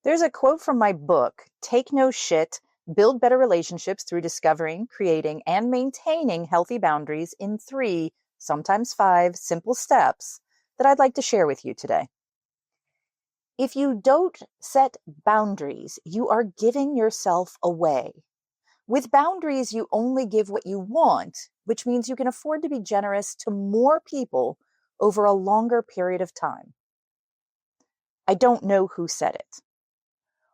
There's a quote from my book, Take No Shit, Build Better Relationships Through Discovering, Creating, and Maintaining Healthy Boundaries in 3, sometimes 5, simple steps that I'd like to share with you today. If you don't set boundaries, you are giving yourself away. With boundaries, you only give what you want, which means you can afford to be generous to more people over a longer period of time. I don't know who said it.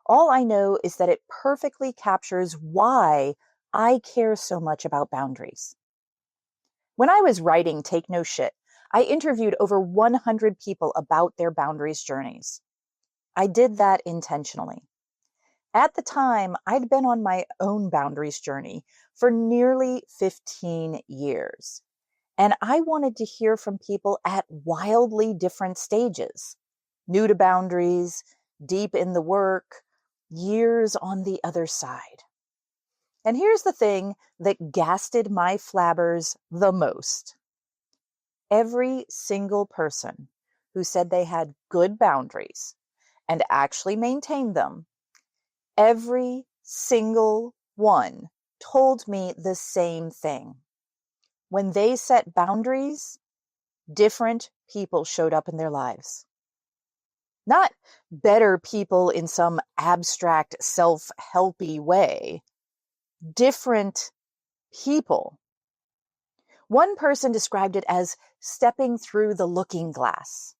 All I know is that it perfectly captures why I care so much about boundaries. When I was writing Take No Shit, I interviewed over 100 people about their boundaries journeys. I did that intentionally. At the time, I'd been on my own boundaries journey for nearly 15 years, and I wanted to hear from people at wildly different stages. New to boundaries, deep in the work, years on the other side. And here's the thing that gasted my flabbers the most. Every single person who said they had good boundaries and actually maintained them, every single one told me the same thing. When they set boundaries, different people showed up in their lives. Not better people in some abstract, self-helpy way. Different people. One person described it as stepping through the looking glass.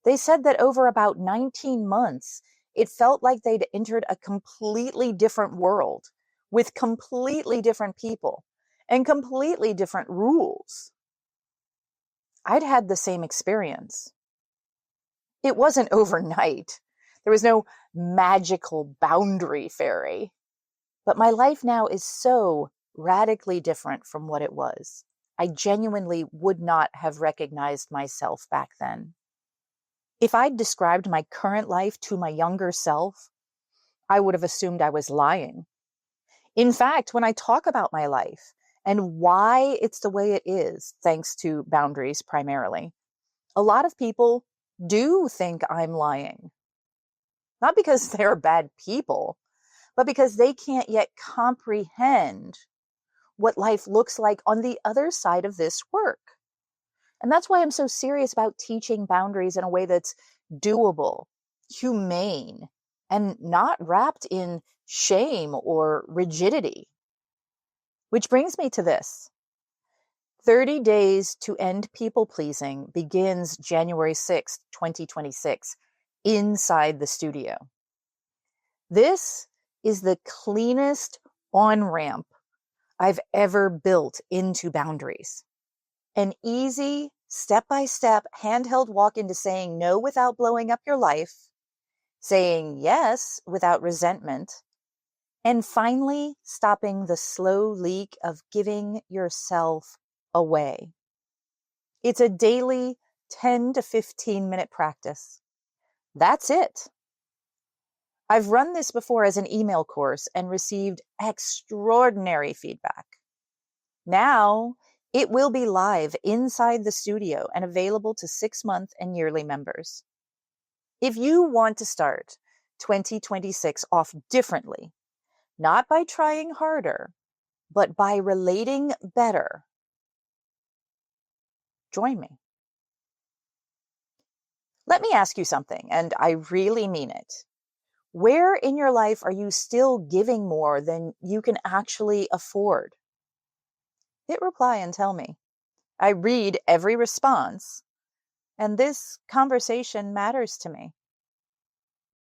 They said that over about 19 months, it felt like they'd entered a completely different world with completely different people and completely different rules. I'd had the same experience. It wasn't overnight. There was no magical boundary fairy. But my life now is so radically different from what it was. I genuinely would not have recognized myself back then. If I'd described my current life to my younger self, I would have assumed I was lying. In fact, when I talk about my life and why it's the way it is, thanks to boundaries primarily, a lot of people do think I'm lying. Not because they're bad people, but because they can't yet comprehend what life looks like on the other side of this work. And that's why I'm so serious about teaching boundaries in a way that's doable, humane, and not wrapped in shame or rigidity. Which brings me to this. 30 Days to End People Pleasing begins January 6th, 2026, inside the studio. This is the cleanest on-ramp I've ever built into boundaries. An easy, step-by-step, handheld walk into saying no without blowing up your life, saying yes without resentment, and finally stopping the slow leak of giving yourself away. It's a daily 10 to 15-minute practice. That's it. I've run this before as an email course and received extraordinary feedback. Now, it will be live inside the studio and available to 6-month and yearly members. If you want to start 2026 off differently, not by trying harder, but by relating better, join me. Let me ask you something, and I really mean it. Where in your life are you still giving more than you can actually afford? Hit reply and tell me. I read every response, and this conversation matters to me.